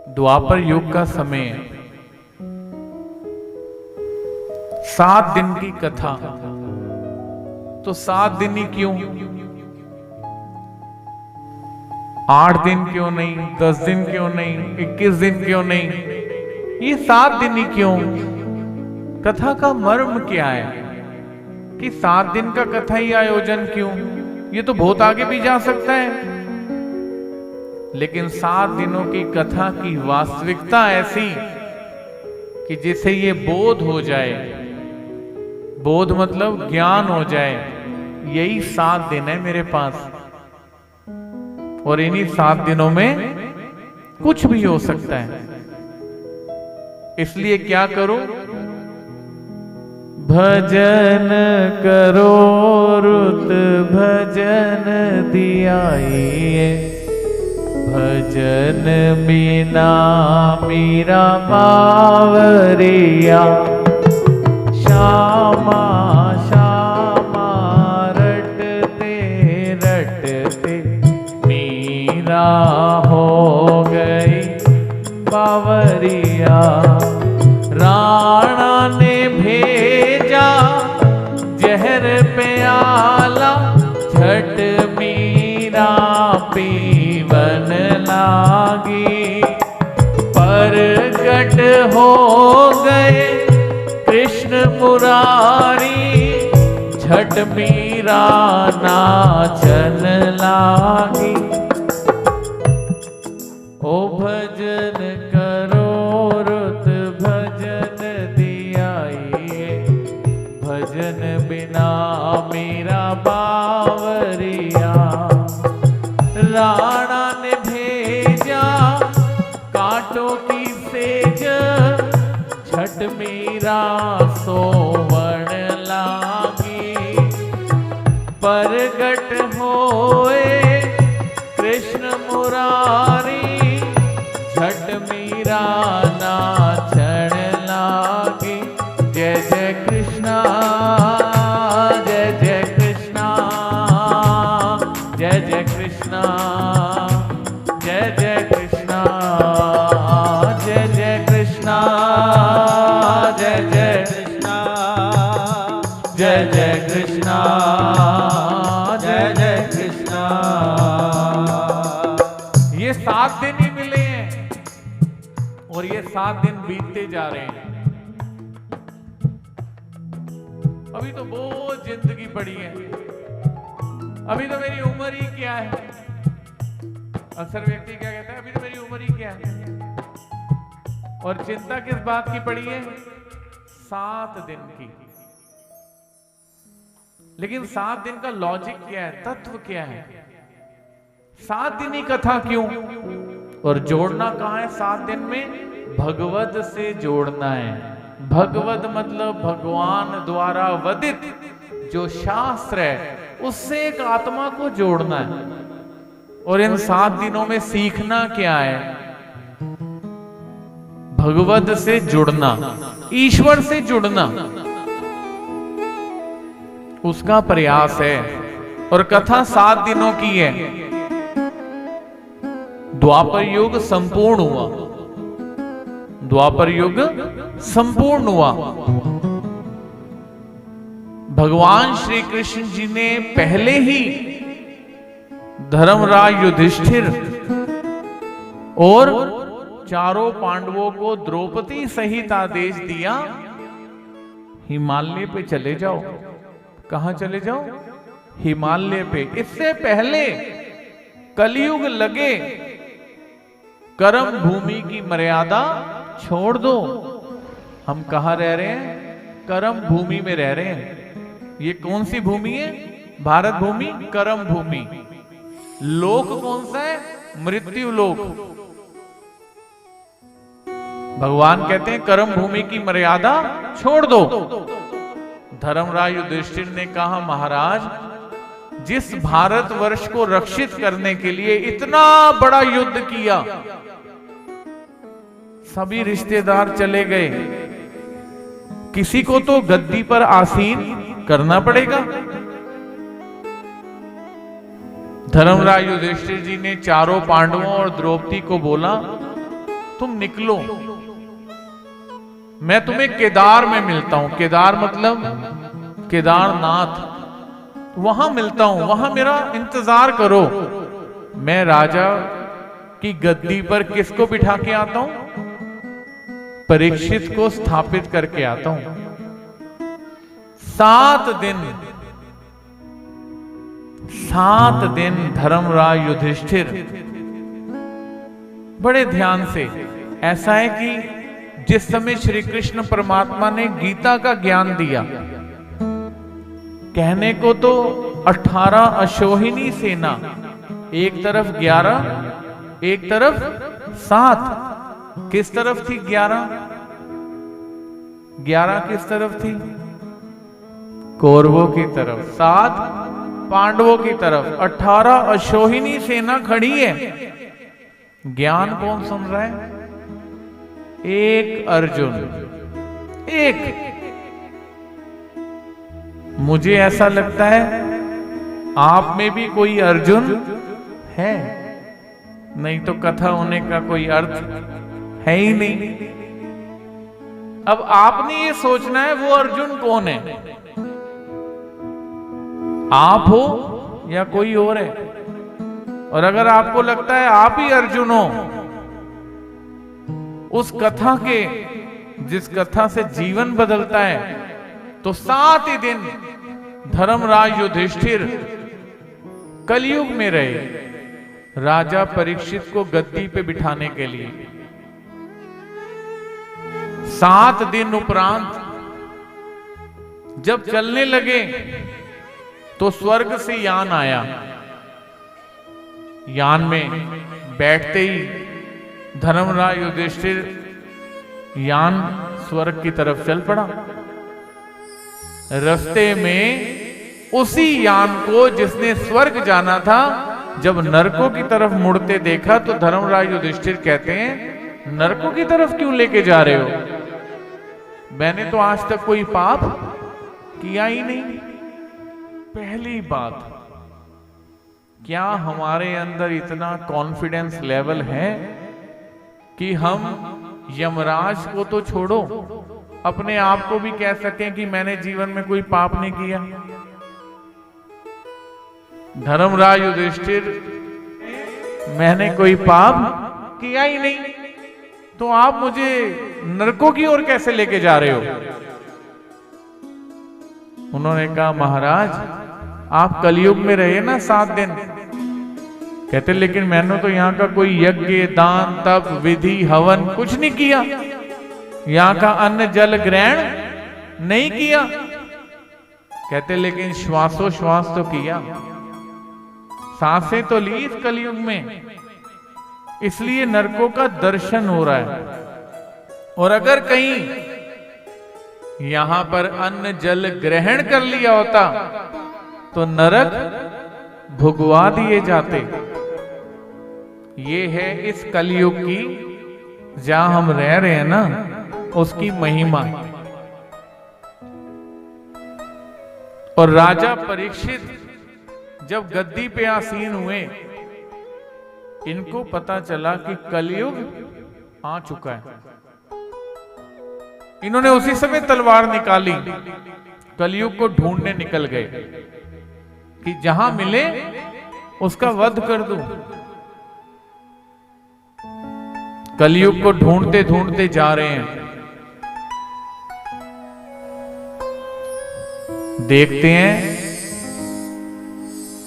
द्वापर युग का समय, 7 दिन की कथा। तो 7 दिन ही क्यों? 8 दिन क्यों नहीं? 10 दिन क्यों नहीं? 21 दिन क्यों नहीं? ये 7 दिन ही क्यों? कथा का मर्म क्या है कि 7 दिन का कथा ही आयोजन क्यों? ये तो बहुत आगे भी जा सकता है, लेकिन 7 दिनों की कथा की वास्तविकता ऐसी कि जिसे ये बोध हो जाए, बोध मतलब ज्ञान हो जाए, यही 7 दिन है मेरे पास। और इन्हीं 7 दिनों में कुछ भी हो सकता है। इसलिए क्या करो? भजन करो रुत भजन दियाइए, भजन बिना मीरा बावरिया। श्यामा श्यामा रटते रटते मीरा हो गई बावरिया। राणा ने भेजा जहर प्याला, झट मीरा पीवन लागी। प्रगट हो गए कृष्ण मुरारी, झट मीरा नाचन लागी। ओ भजन करो रुत भजन दियाइए, भजन बिना मेरा बावरिया। राणा ने भेजा कांटों की सेज, झट मीरा सोवण लागी। प्रगट होए कृष्ण मुरारी, झट मीरा नाचन लागी। जय जय कृष्णा जय जय कृष्णा, जय जय कृष्णा जय जय कृष्णा, जय जय कृष्णा जय जय कृष्णा, जय जय कृष्णा जय जय कृष्णा। ये 7 दिन ही मिले हैं और ये 7 दिन बीतते जा रहे हैं। अभी तो बहुत जिंदगी पड़ी है, अभी तो मेरी उम्र ही क्या है। अक्सर व्यक्ति क्या कहता है, अभी तो मेरी उम्र ही क्या है। और चिंता किस बात की पड़ी है? 7 दिन की। लेकिन 7 दिन का लॉजिक क्या है, तत्व क्या है? 7 दिन ही कथा क्यों? और जोड़ना कहां है 7 दिन में? भगवद से जोड़ना है। भगवद मतलब भगवान द्वारा वदित जो शास्त्र है, उससे एक आत्मा को जोड़ना है। और इन 7 दिनों में सीखना क्या है? भगवद से जुड़ना, ईश्वर से जुड़ना, उसका प्रयास है। और कथा 7 दिनों की है। द्वापर युग संपूर्ण हुआ, द्वापर युग संपूर्ण हुआ। भगवान श्री कृष्ण जी ने पहले ही धर्मराज युधिष्ठिर और चारों पांडवों को द्रौपदी सहित आदेश दिया, हिमालय पे चले जाओ। कहां चले जाओ? हिमालय पे। इससे पहले कलयुग लगे, कर्म भूमि की मर्यादा छोड़ दो। हम कहां रह रहे हैं? कर्म भूमि में रह रहे हैं। ये कौन सी भूमि है? भारत भूमि, कर्म भूमि। लोक कौन सा है? मृत्यु लोक। भगवान कहते हैं कर्म भूमि की मर्यादा छोड़ दो। धर्मराज युधिष्ठिर ने कहा, महाराज, जिस भारतवर्ष को रक्षित करने के लिए इतना बड़ा युद्ध किया, सभी रिश्तेदार चले गए, किसी को तो गद्दी पर आसीन करना पड़ेगा। धर्मराज युधिष्ठिर जी ने चारों पांडवों और द्रौपदी को बोला तुम निकलो, मैं तुम्हें केदार में मिलता हूं। केदार मतलब केदारनाथ, वहां मिलता हूं, वहां मेरा इंतजार करो। मैं राजा की गद्दी पर किसको बिठा के आता हूं? परीक्षित को स्थापित करके आता हूं। 7 दिन धर्मराज युधिष्ठिर बड़े ध्यान से, ऐसा है कि जिस समय श्री कृष्ण परमात्मा ने गीता का ज्ञान दिया, कहने को तो 18 अश्वहिनी सेना, एक तरफ 11, एक तरफ 7। किस तरफ थी 11? 11 किस तरफ थी? कौरवों की तरफ। 7 पांडवों की तरफ। 18 अश्वहिनी सेना खड़ी है। ज्ञान कौन सुन रहा है? एक अर्जुन, एक। मुझे ऐसा लगता है आप में भी कोई अर्जुन है, नहीं तो कथा होने का कोई अर्थ है ही नहीं। अब आपने ये सोचना है वो अर्जुन कौन है, आप हो या कोई और है। और अगर आपको लगता है आप ही अर्जुन हो, उस कथा के, जिस कथा से जीवन बदलता है, तो 7 ही दिन धर्मराज युधिष्ठिर कलयुग में रहे राजा परीक्षित को गद्दी पे बिठाने के लिए। 7 दिन उपरांत जब चलने लगे तो स्वर्ग से यान आया। यान में बैठते ही धर्मराज युधिष्ठिर यान स्वर्ग की तरफ चल पड़ा। रास्ते में उसी यान को जिसने स्वर्ग जाना था, जब नरकों की तरफ मुड़ते देखा तो धर्मराज युधिष्ठिर कहते हैं, नरकों की तरफ क्यों लेके जा रहे हो? मैंने तो आज तक कोई पाप किया ही नहीं। पहली बात, क्या हमारे अंदर इतना कॉन्फिडेंस लेवल है कि हम यमराज को तो छोड़ो, अपने आप को भी कह सकें कि मैंने जीवन में कोई पाप नहीं किया? धर्मराज युधिष्ठिर, मैंने कोई पाप किया ही नहीं, तो आप मुझे नरकों की ओर कैसे लेके जा रहे हो? उन्होंने कहा, महाराज आप कलयुग में रहे ना 7 दिन। कहते, लेकिन मैंने तो यहाँ का कोई यज्ञ, दान, तप, विधि, हवन कुछ नहीं किया, यहाँ का अन्न जल ग्रहण नहीं किया। कहते, लेकिन श्वासोश्वास तो किया, सांसें तो ली इस कलयुग में, इसलिए नरकों का दर्शन हो रहा है। और अगर कहीं यहां पर अन्न जल ग्रहण कर लिया होता तो नरक भुगवा दिए जाते। ये है इस कलयुग की, जहां हम रह रहे हैं ना, उसकी महिमा। और राजा परीक्षित जब गद्दी पे आसीन हुए, इनको पता चला कि कलयुग आ चुका है। इन्होंने उसी समय तलवार निकाली, कलयुग को ढूंढने निकल गए कि जहां मिले उसका वध कर दूं। कलयुग को ढूंढते ढूंढते जा रहे हैं। देखते हैं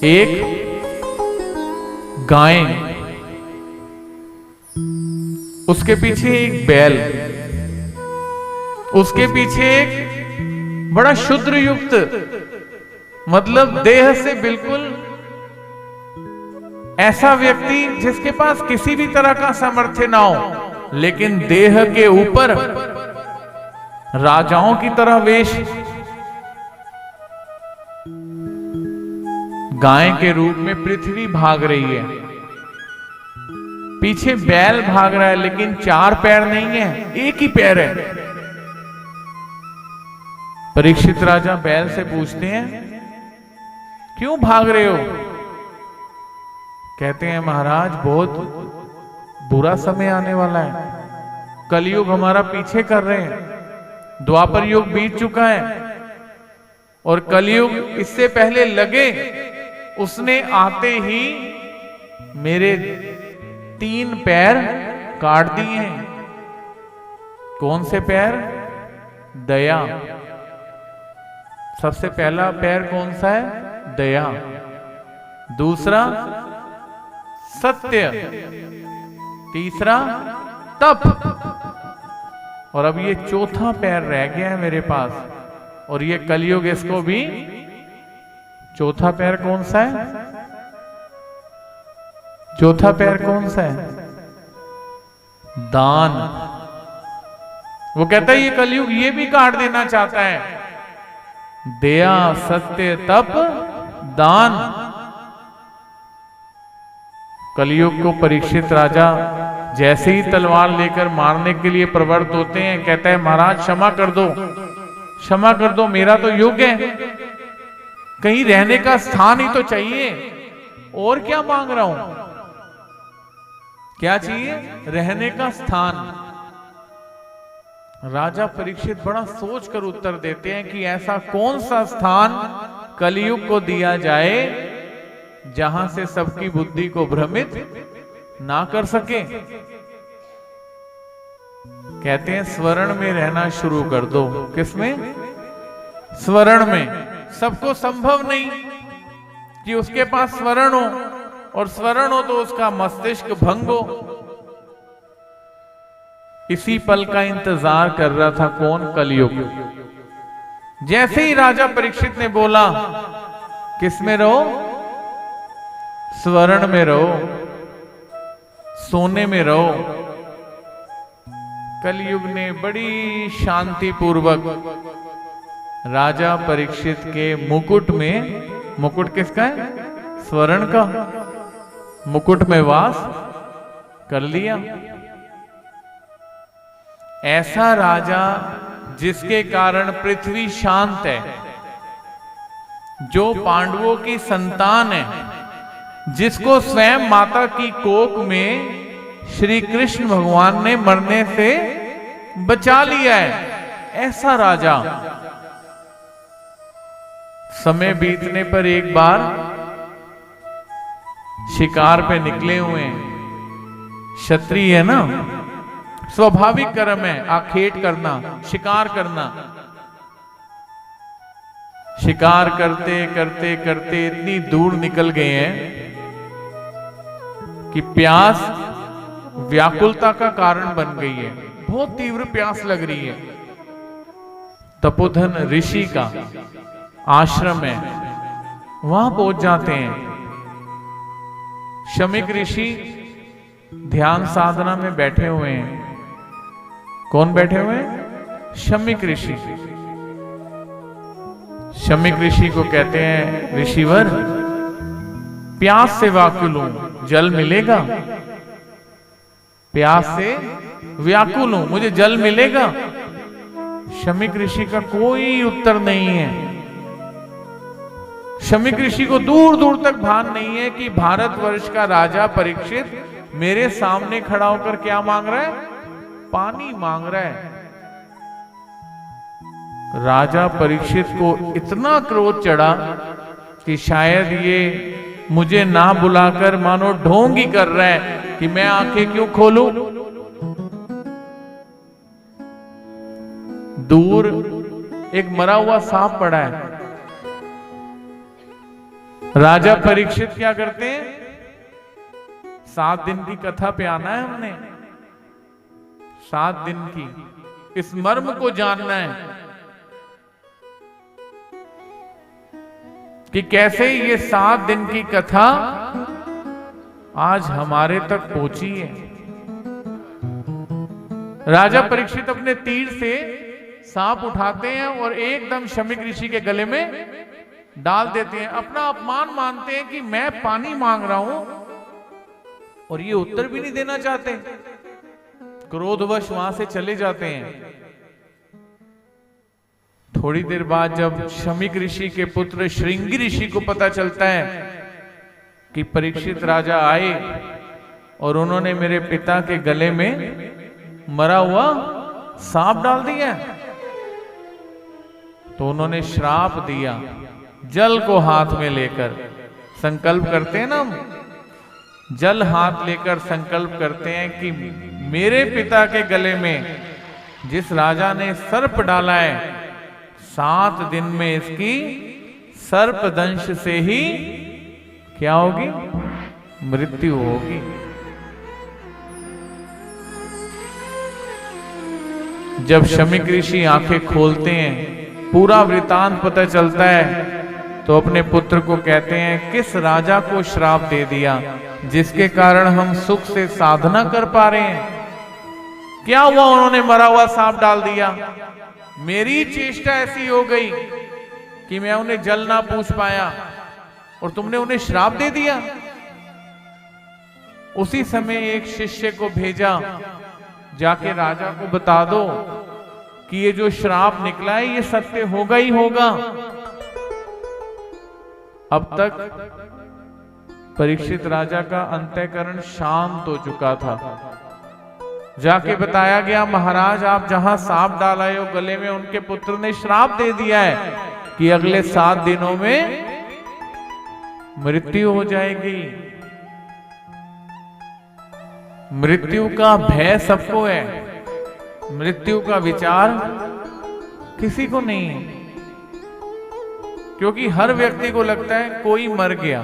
एक गाय, उसके पीछे एक बैल, उसके पीछे एक बड़ा शुद्र युक्त, मतलब देह से बिल्कुल ऐसा व्यक्ति जिसके पास किसी भी तरह का सामर्थ्य ना हो, लेकिन देह के ऊपर राजाओं की तरह वेश, गाय के रूप में पृथ्वी भाग रही है। पीछे बैल भाग रहा है, लेकिन 4 पैर नहीं है, एक ही पैर है। परीक्षित राजा बैल से पूछते हैं, क्यों भाग रहे हो? कहते हैं, महाराज बहुत बुरा समय आने वाला है, कलयुग हमारा पीछे कर रहे हैं, द्वापर युग बीत चुका है और कलयुग इससे पहले लगे, उसने आते ही मेरे 3 पैर काट दिए हैं। कौन से पैर? दया। सबसे पहला पैर कौन सा है? दया। दूसरा सत्य, तीसरा तप, और अब ये चौथा पैर रह गया है मेरे पास, और ये कलयुग इसको भी। चौथा पैर कौन सा है? चौथा पैर कौन सा है? दान। वो कहता है ये कलयुग ये भी काट देना चाहता है। दया, सत्य, तप, दान। कलयुग को परीक्षित राजा जैसे ही तलवार लेकर मारने के लिए प्रवृत्त होते हैं, कहता है महाराज क्षमा कर दो, क्षमा कर दो, मेरा तो युग है, कहीं रहने का स्थान ही तो चाहिए, और क्या मांग रहा हूं? क्या चाहिए? रहने का स्थान। राजा परीक्षित बड़ा सोचकर उत्तर देते हैं कि ऐसा कौन सा स्थान कलयुग को दिया जाए जहां से सबकी बुद्धि को भ्रमित ना कर सके। कहते हैं स्वर्ण में रहना शुरू कर दो। किसमें? स्वर्ण में। सबको संभव नहीं कि उसके पास स्वर्ण हो, और स्वर्ण हो तो उसका मस्तिष्क भंग हो। इसी पल का इंतजार कर रहा था कौन? कलयुग। जैसे ही राजा परीक्षित ने बोला किसमें रहो? स्वर्ण में रहो, सोने में रहो, कलयुग ने बड़ी शांति पूर्वक राजा परीक्षित के मुकुट में, मुकुट किसका है? स्वर्ण का, मुकुट में वास कर लिया। ऐसा राजा जिसके कारण पृथ्वी शांत है, जो पांडवों की संतान है, जिसको स्वयं माता की कोख में श्री कृष्ण भगवान ने मरने से बचा लिया है, ऐसा राजा समय बीतने पर एक बार शिकार पे निकले हुए हैं। क्षत्रिय है ना, स्वाभाविक कर्म है आखेट करना, शिकार करना। शिकार करते करते करते इतनी दूर निकल गए हैं कि प्यास व्याकुलता का कारण बन गई है, बहुत तीव्र प्यास लग रही है। तपोधन ऋषि का आश्रम है, वहां पहुंच जाते हैं। शमीक ऋषि ध्यान साधना में बैठे हुए हैं। कौन बैठे हुए हैं? शमीक ऋषि। शमीक ऋषि को कहते हैं ऋषिवर, प्यास से व्याकुल हूं, जल मिलेगा? प्यास से व्याकुल हूं, मुझे जल मिलेगा? शमीक ऋषि का कोई उत्तर नहीं है। शमीक ऋषि को दूर दूर तक भान नहीं है कि भारतवर्ष का राजा परीक्षित मेरे सामने खड़ा होकर क्या मांग रहा है? पानी मांग रहा है। राजा परीक्षित को इतना क्रोध चढ़ा कि शायद ये मुझे ना बुलाकर मानो ढोंग ही कर रहा है कि मैं आंखें क्यों खोलूं। दूर एक मरा हुआ सांप पड़ा है। राजा परीक्षित क्या करते हैं? 7 दिन की कथा पे आना है हमने, 7 दिन की, इस मर्म को जानना है कि कैसे ये 7 दिन की कथा आज हमारे तक पहुंची है। राजा परीक्षित अपने तीर से सांप उठाते हैं और एकदम शमीक ऋषि के गले में डाल देते हैं। अपना अपमान मानते हैं कि मैं पानी मांग रहा हूं और ये उत्तर भी नहीं देना चाहते। क्रोधवश वहां से चले जाते हैं। थोड़ी देर बाद जब शमीक ऋषि के पुत्र श्रृंगी ऋषि को पता चलता है कि परीक्षित राजा आए और उन्होंने मेरे पिता के गले में मरा हुआ सांप डाल दिया। तो उन्होंने श्राप दिया, जल को हाथ में लेकर संकल्प करते हैं ना, जल हाथ लेकर संकल्प करते हैं कि मेरे पिता के गले में जिस राजा ने सर्प डाला है, 7 दिन में इसकी सर्प दंश से ही क्या होगी? मृत्यु होगी। जब शमीक ऋषि आंखें खोलते हैं, पूरा वृतांत पता चलता है, तो अपने पुत्र को कहते हैं किस राजा को श्राप दे दिया जिसके कारण हम सुख से साधना कर पा रहे हैं? क्या हुआ? उन्होंने मरा हुआ सांप डाल दिया। मेरी चेष्टा ऐसी हो गई कि मैं उन्हें जल ना पूछ पाया और तुमने उन्हें श्राप दे दिया। उसी समय एक शिष्य को भेजा, जाके राजा को बता दो कि ये जो श्राप निकला है ये सत्य होगा ही होगा। अब तक परीक्षित राजा का अंतःकरण शांत हो चुका था। जाके बताया गया, महाराज आप जहां सांप डाला है गले में, उनके पुत्र ने श्राप दे दिया है कि अगले 7 दिनों में मृत्यु हो जाएगी। मृत्यु का भय सबको है, मृत्यु का विचार किसी को नहीं है, क्योंकि हर व्यक्ति को लगता है कोई मर गया।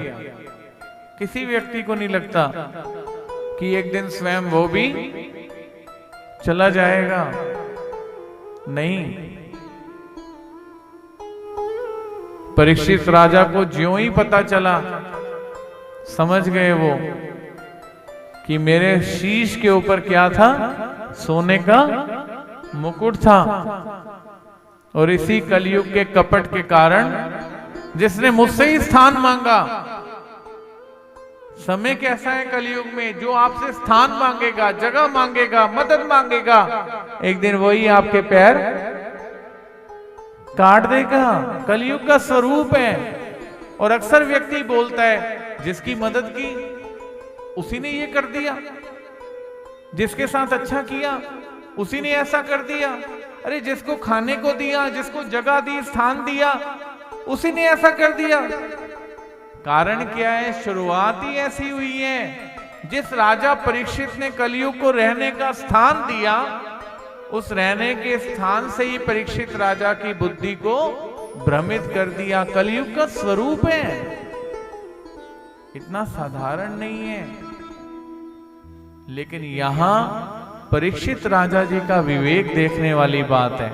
किसी व्यक्ति को नहीं लगता कि एक दिन स्वयं वो भी चला जाएगा। नहीं, परीक्षित राजा को ज्यों ही पता चला, समझ गए वो कि मेरे शीश के ऊपर क्या था? सोने का मुकुट था। और इसी कलयुग के कपट के कारण जिसने मुझसे ही स्थान मांगा, समय कैसा है कलयुग में, जो आपसे स्थान मांगेगा, जगह मांगेगा, मदद मांगेगा, एक दिन वही आपके पैर काट देगा। कलयुग का स्वरूप है। और अक्सर व्यक्ति बोलता है जिसकी मदद की उसी ने ये कर दिया, जिसके साथ अच्छा किया उसी ने ऐसा कर दिया। अरे जिसको खाने को दिया, जिसको जगह दी, स्थान दिया, उसी ने ऐसा कर दिया। कारण क्या है? शुरुआत ही ऐसी हुई है। जिस राजा परीक्षित ने कलयुग को रहने का स्थान दिया, उस रहने के स्थान से ही परीक्षित राजा की बुद्धि को भ्रमित कर दिया। कलयुग का स्वरूप है, इतना साधारण नहीं है। लेकिन यहां परीक्षित राजा जी का विवेक देखने वाली बात है।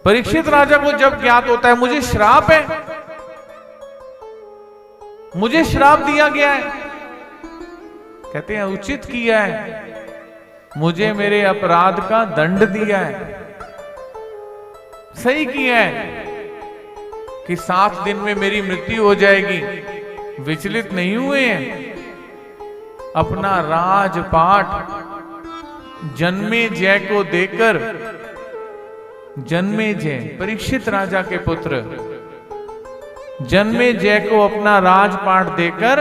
परीक्षित राजा को जब ज्ञात होता है मुझे श्राप है, मुझे श्राप दिया गया है, कहते हैं उचित किया है, मुझे मेरे अपराध का दंड दिया है, सही किया है कि 7 दिन में मेरी मृत्यु हो जाएगी। विचलित नहीं हुए हैं। अपना राजपाट जन्मेजय को देकर, जन्मेजय परीक्षित राजा के पुत्र जन्मेजय को अपना राजपाट देकर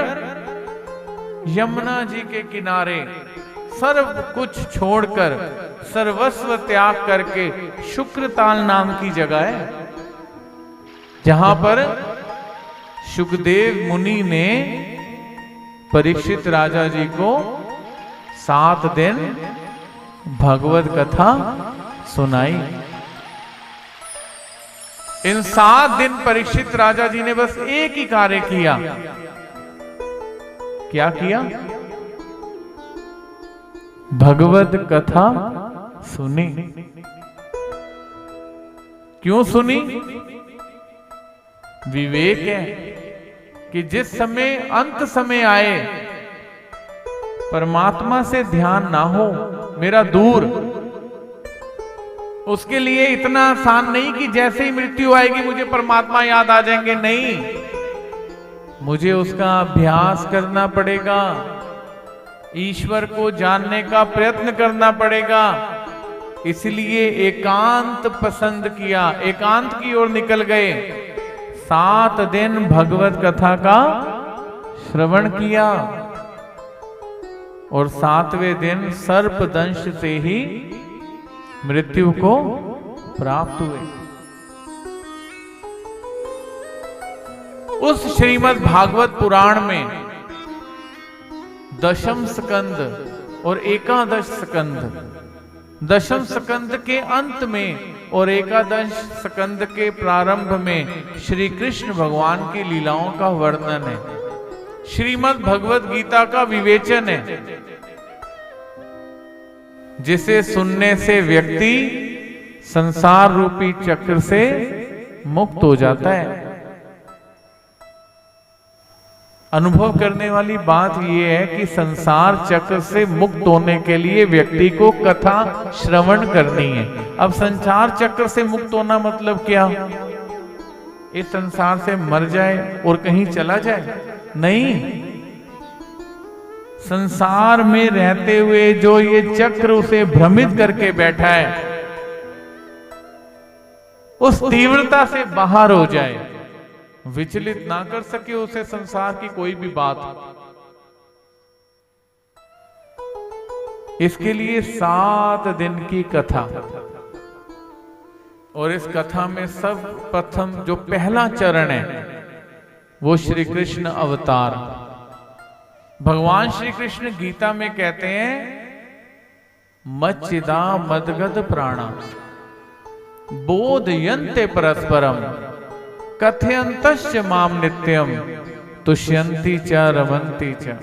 यमुना जी के किनारे सर्व कुछ छोड़कर, सर्वस्व त्याग करके, शुक्रताल नाम की जगह है जहां पर शुकदेव मुनि ने परीक्षित राजा जी को 7 दिन भगवत कथा सुनाई। इन 7 दिन परीक्षित राजा जी ने बस एक ही कार्य किया। क्या किया? भगवत कथा सुनी। क्यों सुनी? विवेक है कि जिस समय अंत समय आए, परमात्मा से ध्यान ना हो, मेरा दूर, उसके लिए इतना आसान नहीं कि जैसे ही मृत्यु आएगी मुझे परमात्मा याद आ जाएंगे। नहीं, मुझे उसका अभ्यास करना पड़ेगा, ईश्वर को जानने का प्रयत्न करना पड़ेगा। इसलिए एकांत पसंद किया, एकांत की ओर निकल गए। 7 दिन भगवत कथा का श्रवण किया। और 7वें दिन सर्पदंश से ही मृत्यु को प्राप्त हुए। उस श्रीमद् भागवत पुराण में दशम स्कंद और एकादश स्कंद, दशम स्कंद के अंत में और एकादश स्कंद के प्रारंभ में श्री कृष्ण भगवान की लीलाओं का वर्णन है, श्रीमद् भगवत गीता का विवेचन है, जिसे सुनने से व्यक्ति संसार रूपी चक्र से मुक्त हो जाता है। अनुभव करने वाली बात यह है कि संसार चक्र से मुक्त होने के लिए व्यक्ति को कथा श्रवण करनी है। अब संसार चक्र से मुक्त होना मतलब क्या? इस संसार से मर जाए और कहीं चला जाए? नहीं, संसार में रहते हुए जो ये चक्र उसे भ्रमित करके बैठा है, उस तीव्रता से बाहर हो जाए, विचलित ना कर सके उसे संसार की कोई भी बात। इसके लिए 7 दिन की कथा, और इस कथा में सब प्रथम जो पहला चरण है वो श्री कृष्ण अवतार। भगवान श्री कृष्ण गीता में कहते हैं, मच्चिदा मदगद प्राणा बोधयन्ते परस्परम कथयन्तश्च माम नित्यम तुष्यन्ति च रमन्ति च।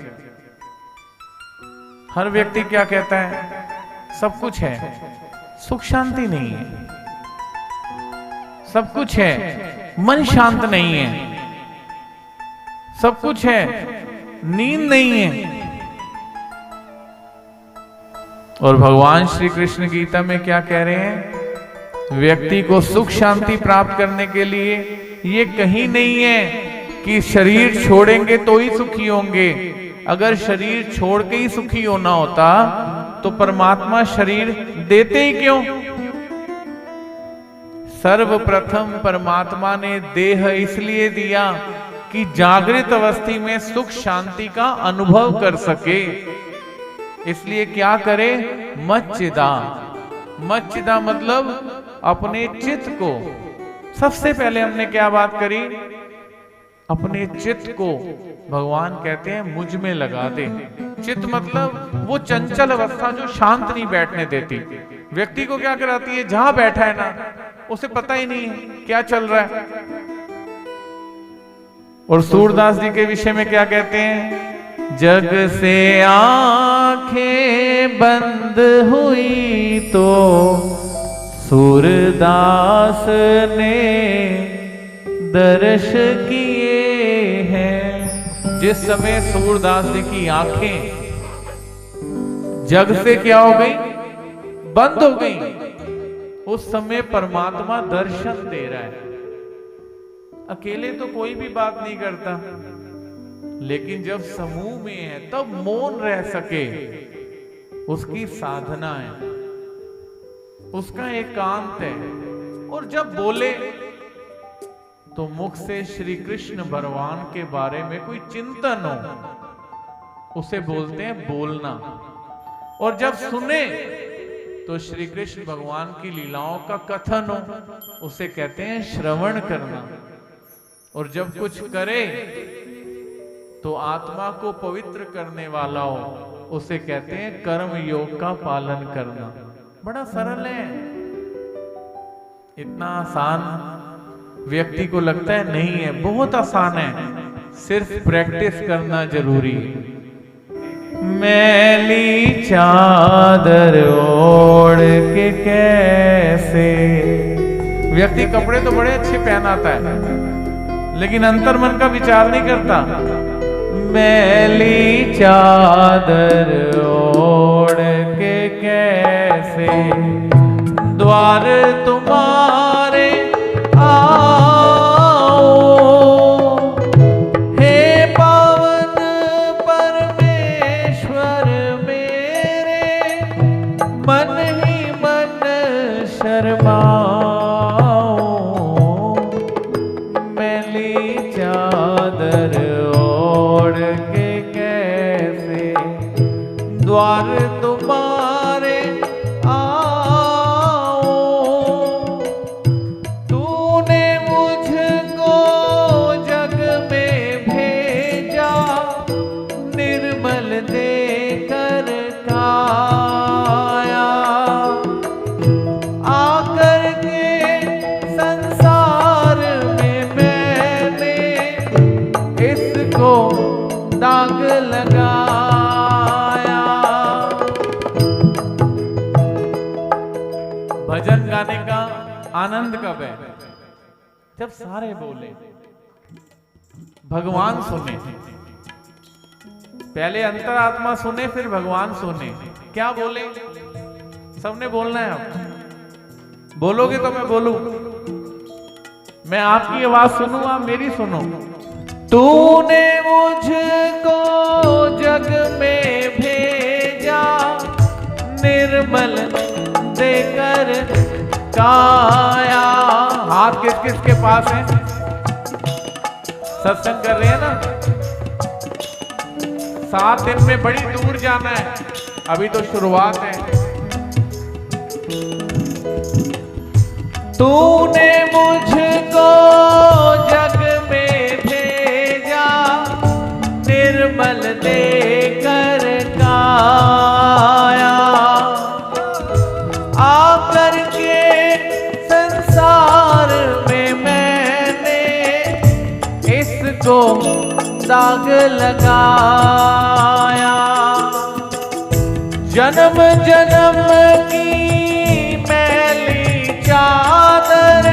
हर व्यक्ति क्या कहता है? सब कुछ है, सुख शांति नहीं है। सब कुछ है, मन शांत नहीं है। सब कुछ है, नींद नहीं है। और भगवान श्री कृष्ण गीता में क्या कह रहे हैं? व्यक्ति को सुख शांति प्राप्त करने के लिए ये कहीं नहीं है कि शरीर छोड़ेंगे तो ही सुखी होंगे। अगर शरीर छोड़ के ही सुखी होना होता तो परमात्मा शरीर देते ही क्यों? सर्वप्रथम परमात्मा ने देह इसलिए दिया कि जागृत अवस्था में सुख शांति का अनुभव कर सके। इसलिए क्या करे? मच्चिदा। मच्चिदा मतलब अपने चित्त को, सबसे पहले हमने क्या बात करी? अपने चित्त को भगवान कहते हैं मुझ में लगा दे। चित्त मतलब वो चंचल अवस्था जो शांत नहीं बैठने देती। व्यक्ति को क्या कराती है? जहां बैठा है ना, उसे पता ही नहीं है क्या चल रहा है। और सूरदास जी के विषय में क्या कहते हैं? जग से आंखें बंद हुई तो सूरदास ने दर्श किए हैं। जिस समय सूरदास जी की आंखें जग से क्या हो गई? बंद हो गई, उस समय परमात्मा दर्शन दे रहा है। अकेले तो कोई भी बात नहीं करता, लेकिन जब समूह में है तब मौन रह सके, उसकी साधना है, उसका एकांत है। और जब बोले तो मुख से श्री कृष्ण भगवान के बारे में कोई चिंतन हो, उसे बोलते हैं बोलना। और जब सुने तो श्री कृष्ण भगवान की लीलाओं का कथन हो, उसे कहते हैं श्रवण करना। और जब कुछ करे तो आत्मा को पवित्र करने वाला हो, उसे कहते हैं कर्म योग का पालन करना। बड़ा सरल है, इतना आसान व्यक्ति को लगता है नहीं है, बहुत आसान है, सिर्फ प्रैक्टिस करना जरूरी है। मैली चादर ओढ़ के कैसे, व्यक्ति कपड़े तो बड़े अच्छे पहन आता है लेकिन अंतर मन का विचार नहीं करता। मैली चादर ओढ़ के कैसे द्वार तुम्हारे आओ, हे पावन परमेश्वर मेरे, मन ही मन शर्माओ। मैली चादर ओढ़ के कैसे भजन गाने का आनंद कब है? जब सारे बोले, भगवान सुने। पहले अंतरात्मा सुने, फिर भगवान सुने। क्या बोले? सबने बोलना है। आप बोलोगे तो मैं बोलूं, मैं आपकी आवाज सुनूं, आप मेरी सुनो। तूने मुझको जग में भेजा, निर्मल देकर काया। हाथ किस किस के पास है? सत्संग कर रहे हैं ना? 7 दिन में बड़ी दूर जाना है, अभी तो शुरुआत है। तूने मुझको जग में भेजा, निर्मल देकर काया। आकर के संसार में मैंने इसको दाग लगाया। जन्म जन्म की मैली चादर,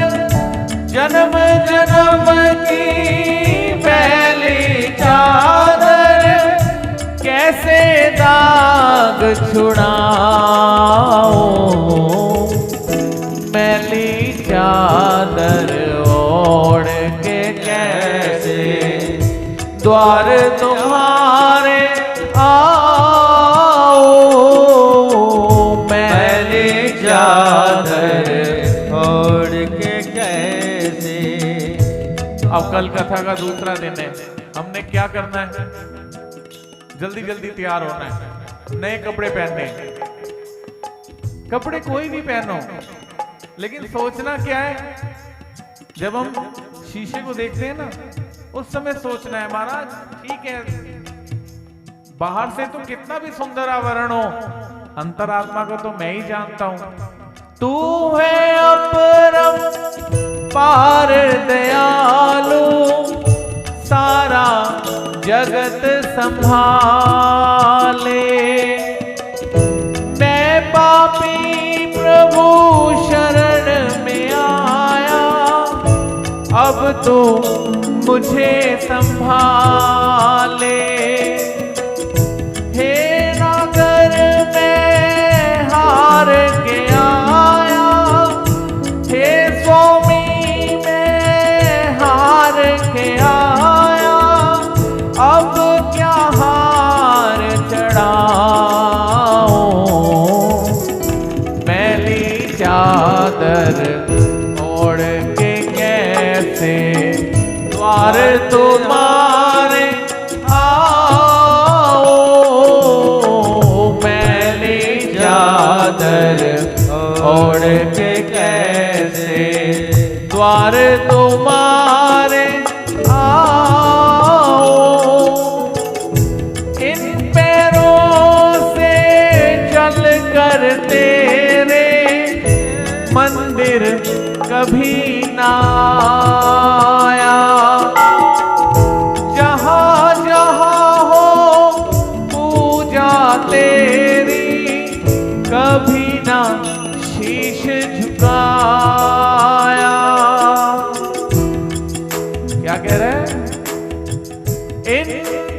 जन्म जन्म की मैली चादर, कैसे दाग छुड़ाऊं। मैली चादर ओढ़ के कैसे द्वार तुम्हारे आओ। मैली चादर ओढ़ के कैसे। अब कल कथा का दूसरा दिन है। हमने क्या करना है? जल्दी जल्दी तैयार होना है, नए कपड़े पहनने। कपड़े कोई भी पहनो, लेकिन सोचना क्या है? जब हम शीशे को देखते हैं ना, उस समय सोचना है, महाराज ठीक है, बाहर से तो कितना भी सुंदर आवरण हो, अंतरात्मा को तो मैं ही जानता हूं। तू है अपरम पार दयालु, सारा जगत संभाले। मैं पापी प्रभु शरण में आया, अब तो मुझे संभाले। हे नागर मैं हार के आया, हे स्वामी मैं हार के आया। अब क्या हार चढ़ाऊं। मैली चादर ओढ़ के कैसे द्वार तुम्हारे आओ। मैली चादर ओढ़ के कैसे द्वार तुम्हारे आओ। इन पैरों से चल कर तेरे मंदिर कभी ना आया। जहाँ जहाँ हो पूजा तेरी, कभी ना शीश झुकाया। क्या कह रहे हैं? इन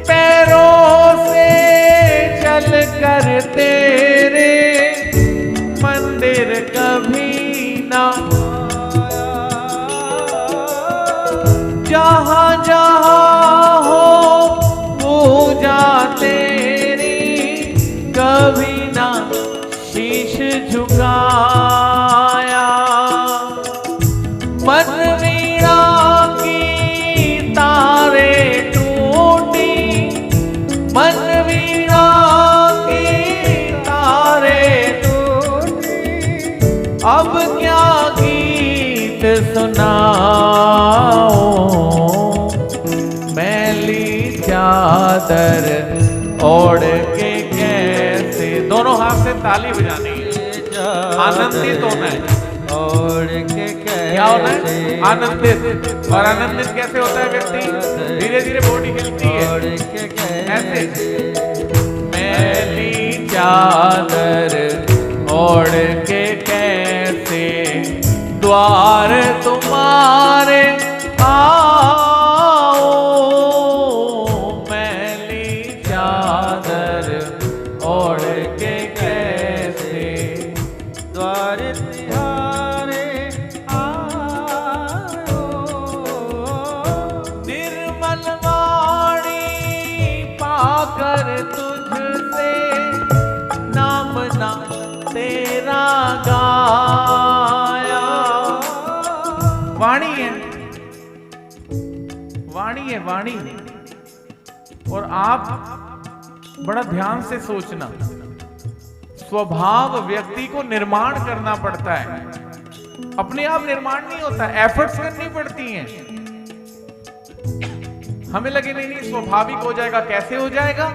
पैरों से चल कर तेरे मंदिर कभी ना। जहाँ जहाँ हो पूजा तेरी, कभी ना शीश झुकाया। मन वीणा की तारे टूटी, मन वीणा की तारे टूटी। अब क्या गीत सुनाओ। मैली चादर ओढ़ के कैसे। दोनों हाथ से ताली बजानी है, आनंदित होना है। ओढ़ के क्या होना है? आनंदित। और आनंदित कैसे होता है व्यक्ति? धीरे धीरे बॉडी हिलती है ऐसे। मैली चादर ओढ़ के कैसे तेरा गाया। वाणी है, वाणी है, वाणी। और आप बड़ा ध्यान से सोचना, स्वभाव व्यक्ति को निर्माण करना पड़ता है, अपने आप निर्माण नहीं होता, एफर्ट्स करनी पड़ती हैं। हमें लगे नहीं स्वाभाविक हो जाएगा, कैसे हो जाएगा?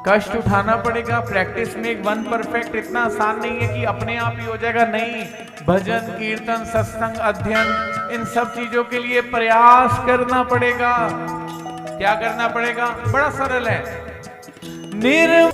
कष्ट उठाना पड़ेगा, प्रैक्टिस में वन परफेक्ट इतना आसान नहीं है कि अपने आप ही हो जाएगा। नहीं, भजन कीर्तन सत्संग अध्ययन इन सब चीजों के लिए प्रयास करना पड़ेगा। क्या करना पड़ेगा? बड़ा सरल है।